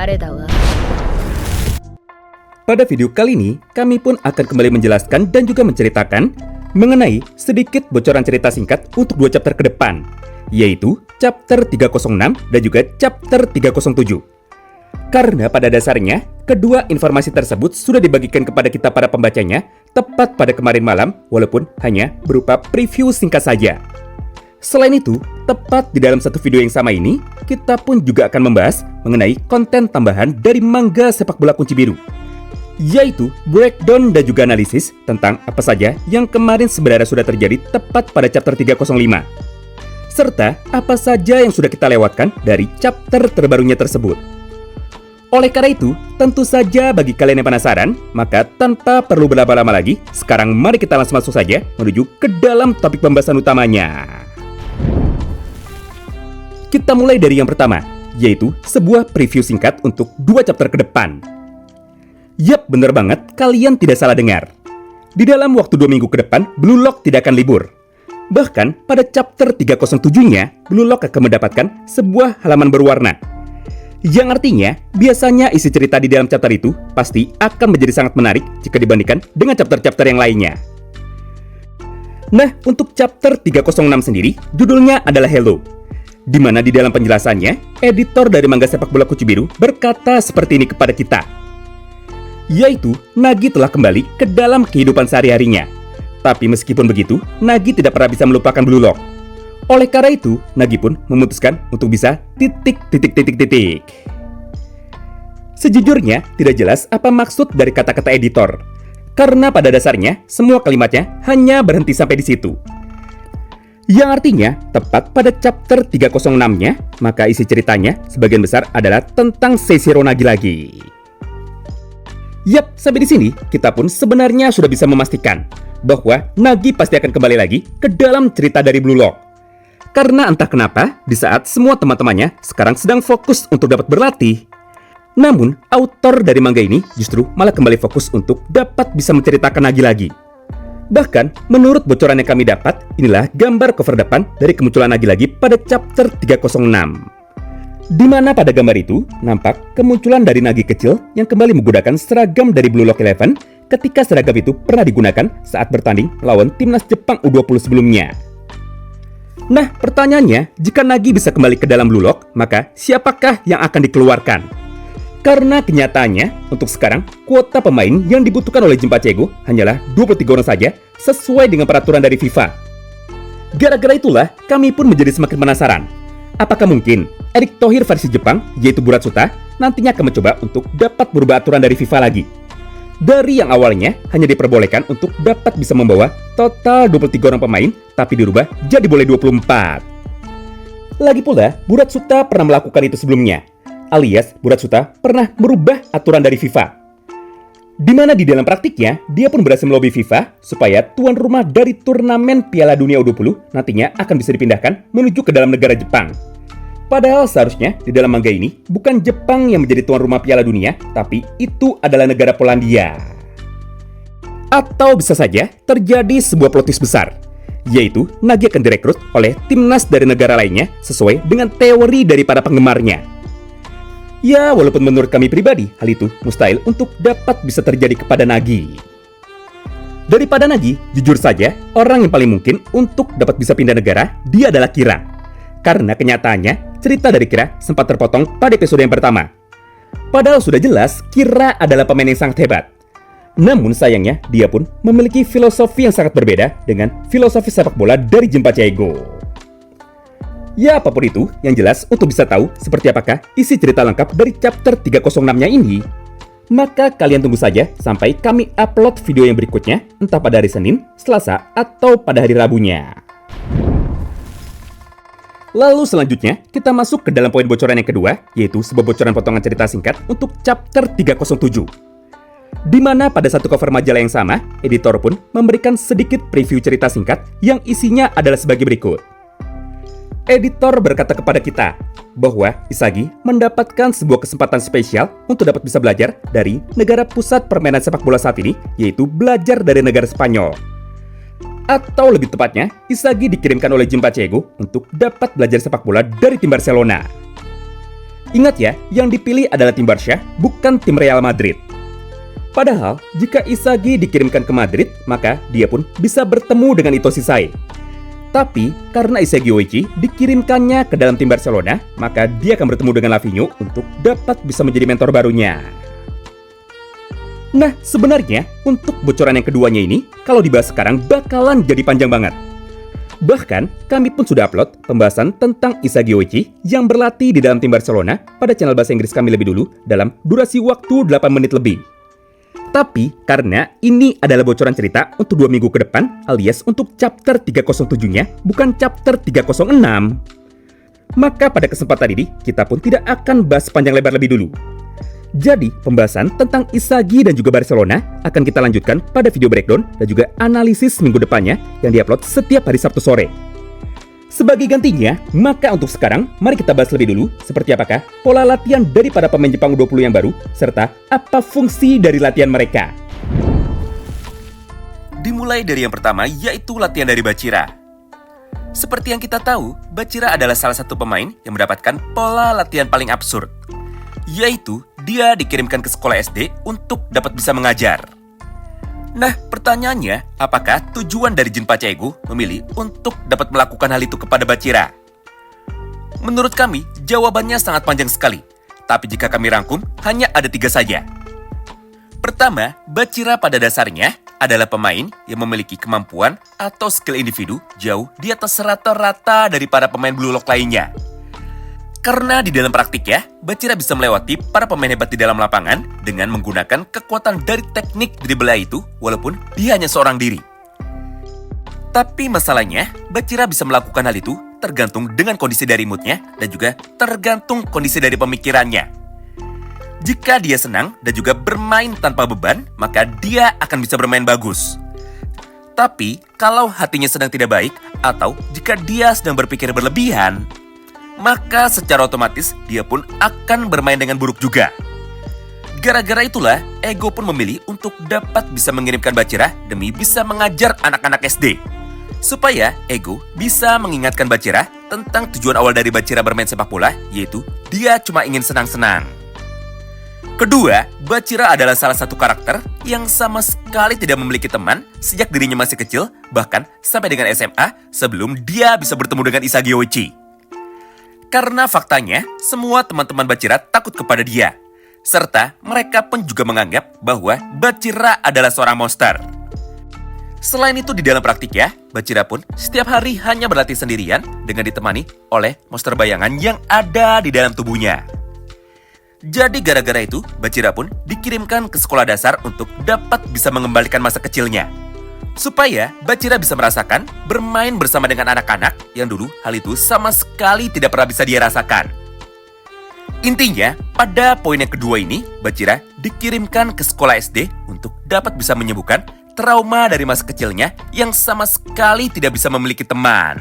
誰だわ。 Pada video kali ini, kami pun akan kembali menjelaskan dan juga menceritakan mengenai sedikit bocoran cerita singkat untuk dua chapter ke depan, yaitu chapter 306 dan juga chapter 307. Karena pada dasarnya, kedua informasi tersebut sudah dibagikan kepada kita para pembacanya tepat pada kemarin malam, walaupun hanya berupa preview singkat saja. Selain itu, tepat di dalam satu video yang sama ini, kita pun juga akan membahas mengenai konten tambahan dari manga sepak bola kunci biru, yaitu breakdown dan juga analisis tentang apa saja yang kemarin sebenarnya sudah terjadi tepat pada chapter 305, serta apa saja yang sudah kita lewatkan dari chapter terbarunya tersebut. Oleh karena itu, tentu saja bagi kalian yang penasaran, maka tanpa perlu berlama-lama lagi, sekarang mari kita langsung masuk saja menuju ke dalam topik pembahasan utamanya. Kita mulai dari yang pertama, yaitu sebuah preview singkat untuk dua chapter ke depan. Yap, bener banget, kalian tidak salah dengar. Di dalam waktu 2 minggu ke depan, Blue Lock tidak akan libur. Bahkan, pada chapter 307-nya, Blue Lock akan mendapatkan sebuah halaman berwarna. Yang artinya, biasanya isi cerita di dalam chapter itu pasti akan menjadi sangat menarik jika dibandingkan dengan chapter-chapter yang lainnya. Nah, untuk chapter 306 sendiri, judulnya adalah Hello, di mana di dalam penjelasannya, editor dari manga sepak bola kunci biru berkata seperti ini kepada kita, yaitu Nagi telah kembali ke dalam kehidupan sehari-harinya. Tapi meskipun begitu, Nagi tidak pernah bisa melupakan Blue Lock. Oleh karena itu, Nagi pun memutuskan untuk bisa ... Sejujurnya, tidak jelas apa maksud dari kata-kata editor, karena pada dasarnya, semua kalimatnya hanya berhenti sampai di situ. Yang artinya, tepat pada chapter 306-nya, maka isi ceritanya sebagian besar adalah tentang Seishiro Nagi lagi. Yap, sampai di sini kita pun sebenarnya sudah bisa memastikan bahwa Nagi pasti akan kembali lagi ke dalam cerita dari Blue Lock. Karena entah kenapa, di saat semua teman-temannya sekarang sedang fokus untuk dapat berlatih, namun autor dari manga ini justru malah kembali fokus untuk dapat bisa menceritakan Nagi lagi. Bahkan, menurut bocoran yang kami dapat, inilah gambar cover depan dari kemunculan Nagi lagi pada chapter 306. Di mana pada gambar itu, nampak kemunculan dari Nagi kecil yang kembali menggunakan seragam dari Blue Lock Eleven ketika seragam itu pernah digunakan saat bertanding melawan timnas Jepang U20 sebelumnya. Nah, pertanyaannya, jika Nagi bisa kembali ke dalam Blue Lock, maka siapakah yang akan dikeluarkan? Karena kenyataannya, untuk sekarang, kuota pemain yang dibutuhkan oleh Jinpachi Ego hanyalah 23 orang saja, sesuai dengan peraturan dari FIFA. Gara-gara itulah, kami pun menjadi semakin penasaran. Apakah mungkin Erick Thohir versi Jepang, yaitu Buratsuta, nantinya akan mencoba untuk dapat merubah aturan dari FIFA lagi? Dari yang awalnya hanya diperbolehkan untuk dapat bisa membawa total 23 orang pemain, tapi dirubah jadi boleh 24. Lagi pula, Buratsuta pernah melakukan itu sebelumnya, alias Buratsuta pernah merubah aturan dari FIFA. Di mana di dalam praktiknya, dia pun berhasil melobi FIFA supaya tuan rumah dari turnamen Piala Dunia U20 nantinya akan bisa dipindahkan menuju ke dalam negara Jepang. Padahal seharusnya di dalam manga ini bukan Jepang yang menjadi tuan rumah Piala Dunia, tapi itu adalah negara Polandia. Atau bisa saja terjadi sebuah plot twist besar, yaitu Nagi akan direkrut oleh timnas dari negara lainnya sesuai dengan teori dari para penggemarnya. Ya, walaupun menurut kami pribadi, hal itu mustahil untuk dapat bisa terjadi kepada Nagi. Daripada Nagi, jujur saja, orang yang paling mungkin untuk dapat bisa pindah negara, dia adalah Kira. Karena kenyataannya, cerita dari Kira sempat terpotong pada episode yang pertama. Padahal sudah jelas, Kira adalah pemain yang sangat hebat. Namun sayangnya, dia pun memiliki filosofi yang sangat berbeda dengan filosofi sepak bola dari Jinpachi Ego. Ya, apapun itu, yang jelas untuk bisa tahu seperti apakah isi cerita lengkap dari chapter 306-nya ini, maka kalian tunggu saja sampai kami upload video yang berikutnya, entah pada hari Senin, Selasa, atau pada hari Rabunya. Lalu selanjutnya, kita masuk ke dalam poin bocoran yang kedua, yaitu sebuah bocoran potongan cerita singkat untuk chapter 307. Di mana pada satu cover majalah yang sama, editor pun memberikan sedikit preview cerita singkat yang isinya adalah sebagai berikut. Editor berkata kepada kita bahwa Isagi mendapatkan sebuah kesempatan spesial untuk dapat bisa belajar dari negara pusat permainan sepak bola saat ini, yaitu belajar dari negara Spanyol. Atau lebih tepatnya, Isagi dikirimkan oleh Jinpachi Ego untuk dapat belajar sepak bola dari tim Barcelona. Ingat ya, yang dipilih adalah tim Barca, bukan tim Real Madrid. Padahal, jika Inzaghi dikirimkan ke Madrid, maka dia pun bisa bertemu dengan Ito Sisai. Tapi, karena Inzaghi dikirimkannya ke dalam tim Barcelona, maka dia akan bertemu dengan Lavinho untuk dapat bisa menjadi mentor barunya. Nah, sebenarnya untuk bocoran yang keduanya ini, kalau dibahas sekarang bakalan jadi panjang banget. Bahkan, kami pun sudah upload pembahasan tentang Inzaghi yang berlatih di dalam tim Barcelona pada channel bahasa Inggris kami lebih dulu dalam durasi waktu 8 menit lebih. Tapi, karena ini adalah bocoran cerita untuk 2 minggu ke depan, alias untuk chapter 307-nya, bukan chapter 306. Maka pada kesempatan ini, kita pun tidak akan bahas panjang lebar lebih dulu. Jadi, pembahasan tentang Inzaghi dan juga Barcelona akan kita lanjutkan pada video breakdown dan juga analisis minggu depannya yang diupload setiap hari Sabtu sore. Sebagai gantinya, maka untuk sekarang, mari kita bahas lebih dulu seperti apakah pola latihan dari para pemain Jepang U20 yang baru, serta apa fungsi dari latihan mereka. Dimulai dari yang pertama, yaitu latihan dari Bachira. Seperti yang kita tahu, Bachira adalah salah satu pemain yang mendapatkan pola latihan paling absurd, yaitu dia dikirimkan ke sekolah SD untuk dapat bisa mengajar. Nah, pertanyaannya, apakah tujuan dari Jinpachi Ego memilih untuk dapat melakukan hal itu kepada Bachira? Menurut kami, jawabannya sangat panjang sekali. Tapi jika kami rangkum, hanya ada 3 saja. Pertama, Bachira pada dasarnya adalah pemain yang memiliki kemampuan atau skill individu jauh di atas rata-rata dari para pemain Blue Lock lainnya. Karena di dalam praktik ya, Bachira bisa melewati para pemain hebat di dalam lapangan dengan menggunakan kekuatan dari teknik dribble itu walaupun dia hanya seorang diri. Tapi masalahnya, Bachira bisa melakukan hal itu tergantung dengan kondisi dari moodnya dan juga tergantung kondisi dari pemikirannya. Jika dia senang dan juga bermain tanpa beban, maka dia akan bisa bermain bagus. Tapi kalau hatinya sedang tidak baik atau jika dia sedang berpikir berlebihan, maka secara otomatis dia pun akan bermain dengan buruk juga. Gara-gara itulah, Ego pun memilih untuk dapat bisa mengirimkan Bachira demi bisa mengajar anak-anak SD. Supaya Ego bisa mengingatkan Bachira tentang tujuan awal dari Bachira bermain sepak bola, yaitu dia cuma ingin senang-senang. Kedua, Bachira adalah salah satu karakter yang sama sekali tidak memiliki teman sejak dirinya masih kecil, bahkan sampai dengan SMA sebelum dia bisa bertemu dengan Inzaghi. Karena faktanya, semua teman-teman Bachira takut kepada dia. Serta mereka pun juga menganggap bahwa Bachira adalah seorang monster. Selain itu di dalam praktik ya, Bachira pun setiap hari hanya berlatih sendirian dengan ditemani oleh monster bayangan yang ada di dalam tubuhnya. Jadi gara-gara itu, Bachira pun dikirimkan ke sekolah dasar untuk dapat bisa mengembalikan masa kecilnya. Supaya Bachira bisa merasakan bermain bersama dengan anak-anak yang dulu hal itu sama sekali tidak pernah bisa dia rasakan. Intinya, pada poin yang kedua ini, Bachira dikirimkan ke sekolah SD untuk dapat bisa menyembuhkan trauma dari masa kecilnya yang sama sekali tidak bisa memiliki teman.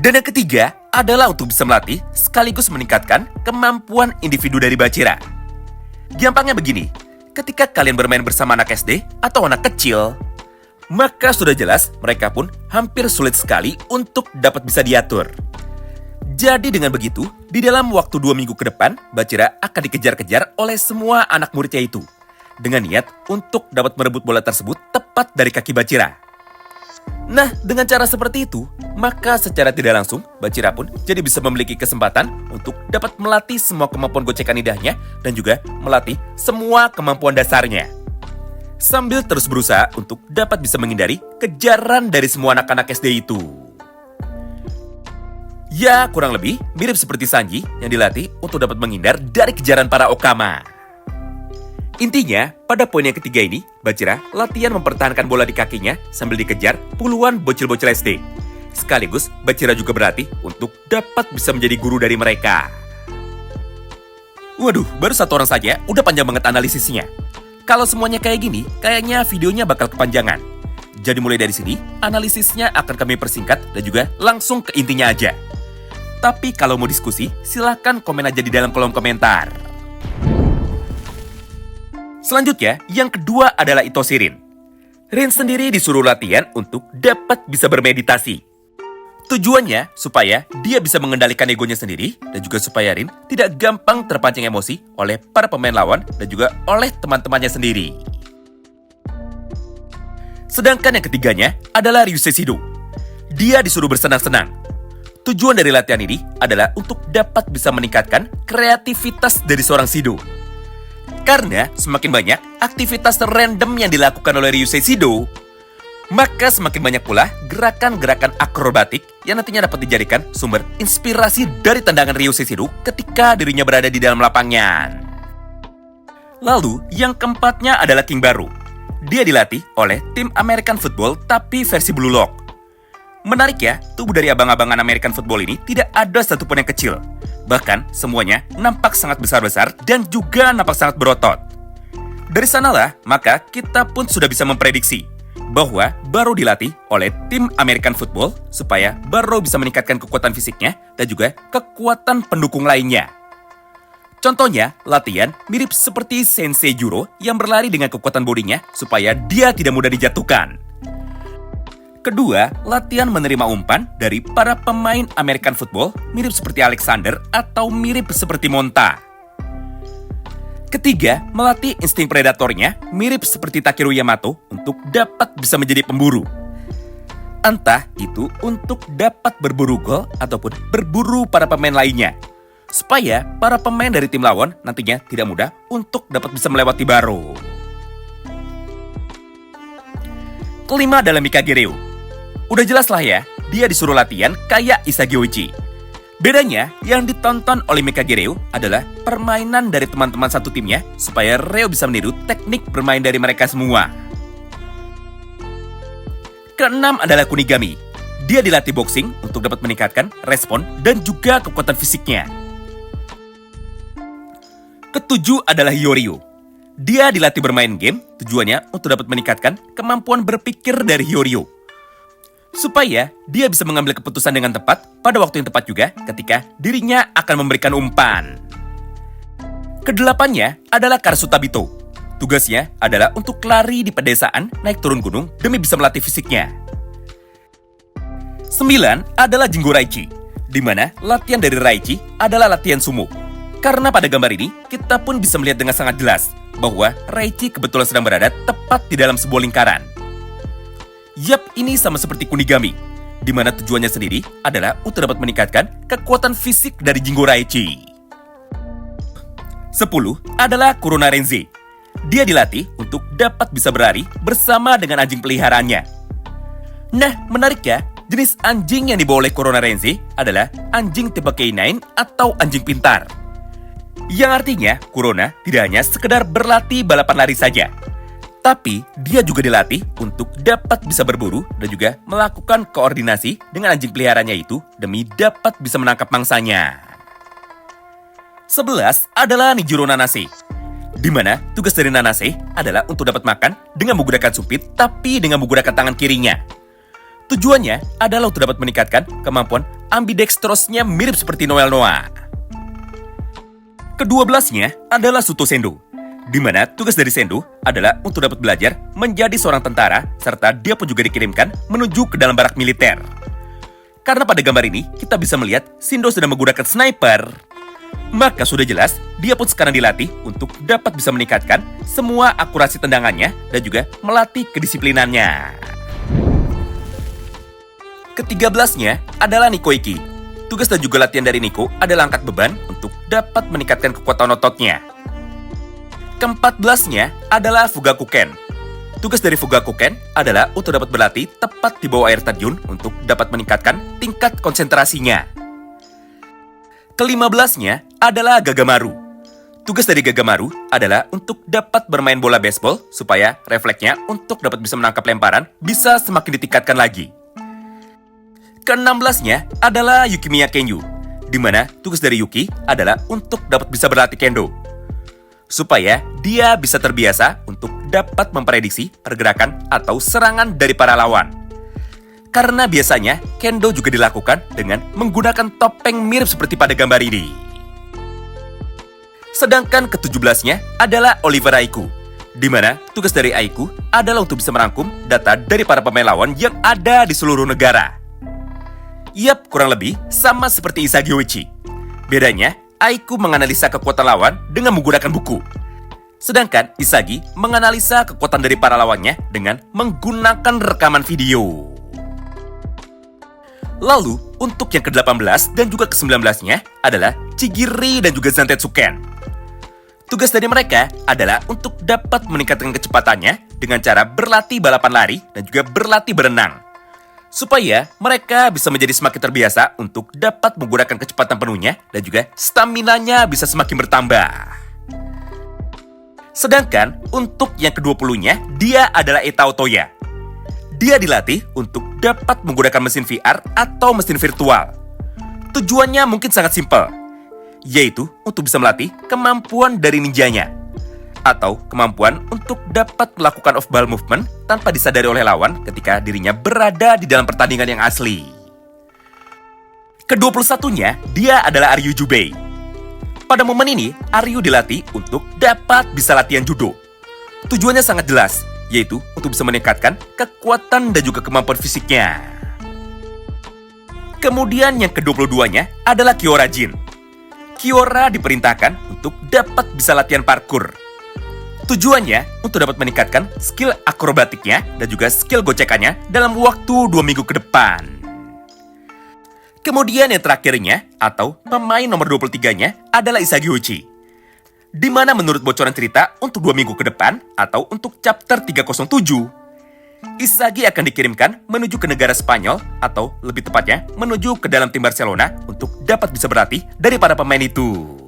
Dan yang ketiga adalah untuk bisa melatih sekaligus meningkatkan kemampuan individu dari Bachira. Gampangnya begini, ketika kalian bermain bersama anak SD atau anak kecil, maka sudah jelas mereka pun hampir sulit sekali untuk dapat bisa diatur. Jadi dengan begitu, di dalam waktu 2 minggu ke depan, Bachira akan dikejar-kejar oleh semua anak muridnya itu, dengan niat untuk dapat merebut bola tersebut tepat dari kaki Bachira. Nah, dengan cara seperti itu, maka secara tidak langsung, Bachira pun jadi bisa memiliki kesempatan untuk dapat melatih semua kemampuan gocekan lidahnya dan juga melatih semua kemampuan dasarnya. Sambil terus berusaha untuk dapat bisa menghindari kejaran dari semua anak-anak SD itu. Ya, kurang lebih mirip seperti Sanji yang dilatih untuk dapat menghindar dari kejaran para Okama. Intinya, pada poin yang ketiga ini, Bachira latihan mempertahankan bola di kakinya sambil dikejar puluhan bocil-bocil SD. Sekaligus, Bachira juga berlatih untuk dapat bisa menjadi guru dari mereka. Waduh, baru 1 orang saja, udah panjang banget analisisnya. Kalau semuanya kayak gini, kayaknya videonya bakal kepanjangan. Jadi mulai dari sini, analisisnya akan kami persingkat dan juga langsung ke intinya aja. Tapi kalau mau diskusi, silahkan komen aja di dalam kolom komentar. Selanjutnya, yang kedua adalah Ito Rin. Rin sendiri disuruh latihan untuk dapat bisa bermeditasi. Tujuannya supaya dia bisa mengendalikan egonya sendiri dan juga supaya Rin tidak gampang terpancing emosi oleh para pemain lawan dan juga oleh teman-temannya sendiri. Sedangkan yang ketiganya adalah Ryusei Shido. Dia disuruh bersenang-senang. Tujuan dari latihan ini adalah untuk dapat bisa meningkatkan kreativitas dari seorang Shido. Karena semakin banyak aktivitas random yang dilakukan oleh Ryusei Shido, maka semakin banyak pula gerakan-gerakan akrobatik yang nantinya dapat dijadikan sumber inspirasi dari tendangan Ryusei Shido ketika dirinya berada di dalam lapangan. Lalu, yang keempatnya adalah King Baru. Dia dilatih oleh tim American Football tapi versi Blue Lock. Menarik ya, tubuh dari abang-abangan American Football ini tidak ada satupun yang kecil. Bahkan, semuanya nampak sangat besar-besar dan juga nampak sangat berotot. Dari sanalah, maka kita pun sudah bisa memprediksi bahwa Baru dilatih oleh tim American Football supaya Baru bisa meningkatkan kekuatan fisiknya dan juga kekuatan pendukung lainnya. Contohnya, latihan mirip seperti Sensei Juro yang berlari dengan kekuatan bodinya supaya dia tidak mudah dijatuhkan. Kedua, latihan menerima umpan dari para pemain American Football mirip seperti Alexander atau mirip seperti Monta. Ketiga, melatih insting predatornya mirip seperti Takeru Yamato untuk dapat bisa menjadi pemburu. Entah itu untuk dapat berburu gol ataupun berburu para pemain lainnya. Supaya para pemain dari tim lawan nantinya tidak mudah untuk dapat bisa melewati Baru. Kelima adalah Mikage Reo. Udah jelas lah ya, dia disuruh latihan kayak Isagi Oichi. Bedanya, yang ditonton oleh Mikage Reo adalah permainan dari teman-teman satu timnya supaya Reo bisa meniru teknik bermain dari mereka semua. Keenam adalah Kunigami. Dia dilatih boxing untuk dapat meningkatkan respon dan juga kekuatan fisiknya. Ketujuh adalah Hyoryu. Dia dilatih bermain game, tujuannya untuk dapat meningkatkan kemampuan berpikir dari Hyoryu. Supaya dia bisa mengambil keputusan dengan tepat pada waktu yang tepat juga ketika dirinya akan memberikan umpan. Kedelapannya adalah Karasuta Bito. Tugasnya adalah untuk lari di pedesaan, naik turun gunung demi bisa melatih fisiknya. 9 adalah Jingo Raichi, di mana latihan dari Raichi adalah latihan sumo. Karena pada gambar ini, kita pun bisa melihat dengan sangat jelas bahwa Raichi kebetulan sedang berada tepat di dalam sebuah lingkaran. Yap, ini sama seperti Kunigami, di mana tujuannya sendiri adalah untuk dapat meningkatkan kekuatan fisik dari Jingo Raichi. 10 adalah Kurona Renze. Dia dilatih untuk dapat bisa berlari bersama dengan anjing peliharaannya. Nah, menarik ya, jenis anjing yang dibawa oleh Kurona Renze adalah anjing tipe K9 atau anjing pintar. Yang artinya, Kurona tidak hanya sekedar berlatih balapan lari saja, tapi dia juga dilatih untuk dapat bisa berburu dan juga melakukan koordinasi dengan anjing peliharaannya itu demi dapat bisa menangkap mangsanya. 11 adalah Nijiro Nanase, di mana tugas dari Nanase adalah untuk dapat makan dengan menggunakan sumpit tapi dengan menggunakan tangan kirinya. Tujuannya adalah untuk dapat meningkatkan kemampuan ambidextrosnya mirip seperti Noel Noah. Ke-12-nya adalah Suto Sendo, di mana tugas dari Sendo adalah untuk dapat belajar menjadi seorang tentara, serta dia pun juga dikirimkan menuju ke dalam barak militer. Karena pada gambar ini, kita bisa melihat Sendo sedang menggunakan sniper. Maka sudah jelas, dia pun sekarang dilatih untuk dapat bisa meningkatkan semua akurasi tendangannya dan juga melatih kedisiplinannya. Ke-13-nya adalah Nikoiki. Tugas dan juga latihan dari Niko adalah angkat beban untuk dapat meningkatkan kekuatan ototnya. Ke-14-nya adalah Fugakuken. Tugas dari Fugakuken adalah untuk dapat berlatih tepat di bawah air terjun untuk dapat meningkatkan tingkat konsentrasinya. Ke-15-nya adalah Gagamaru. Tugas dari Gagamaru adalah untuk dapat bermain bola baseball supaya refleksnya untuk dapat bisa menangkap lemparan bisa semakin ditingkatkan lagi. Ke-16-nya adalah Yukimiya Kenyu, di mana tugas dari Yuki adalah untuk dapat bisa berlatih kendo, supaya dia bisa terbiasa untuk dapat memprediksi pergerakan atau serangan dari para lawan. Karena biasanya kendo juga dilakukan dengan menggunakan topeng mirip seperti pada gambar ini. Sedangkan ke-17-nya adalah Oliver Aiku, di mana tugas dari Aiku adalah untuk bisa merangkum data dari para pemain lawan yang ada di seluruh negara. Yap, kurang lebih sama seperti Isagi Uechi. Bedanya, Aiku menganalisa kekuatan lawan dengan menggunakan buku. Sedangkan Isagi menganalisa kekuatan dari para lawannya dengan menggunakan rekaman video. Lalu, untuk yang ke-18 dan juga ke-19-nya adalah Chigiri dan juga Zantetsuken. Tugas dari mereka adalah untuk dapat meningkatkan kecepatannya dengan cara berlatih balapan lari dan juga berlatih berenang. Supaya mereka bisa menjadi semakin terbiasa untuk dapat menggunakan kecepatan penuhnya dan juga stamina-nya bisa semakin bertambah. Sedangkan untuk yang ke-20-nya, dia adalah Etao Toya. Dia dilatih untuk dapat menggunakan mesin VR atau mesin virtual. Tujuannya mungkin sangat simpel, yaitu untuk bisa melatih kemampuan dari ninjanya, atau kemampuan untuk dapat melakukan off-ball movement tanpa disadari oleh lawan ketika dirinya berada di dalam pertandingan yang asli. Ke-21-nya, dia adalah Aryu Jubei. Pada momen ini, Aryu dilatih untuk dapat bisa latihan judo. Tujuannya sangat jelas, yaitu untuk bisa meningkatkan kekuatan dan juga kemampuan fisiknya. Kemudian yang ke-22-nya adalah Kiora Jin. Kiora diperintahkan untuk dapat bisa latihan parkour. Tujuannya untuk dapat meningkatkan skill akrobatiknya dan juga skill gocekannya dalam waktu 2 minggu ke depan. Kemudian yang terakhirnya, atau pemain nomor 23-nya adalah Isagi Uechi. Di mana menurut bocoran cerita untuk 2 minggu ke depan atau untuk chapter 307, Isagi akan dikirimkan menuju ke negara Spanyol atau lebih tepatnya menuju ke dalam tim Barcelona untuk dapat bisa berlatih dari para pemain itu.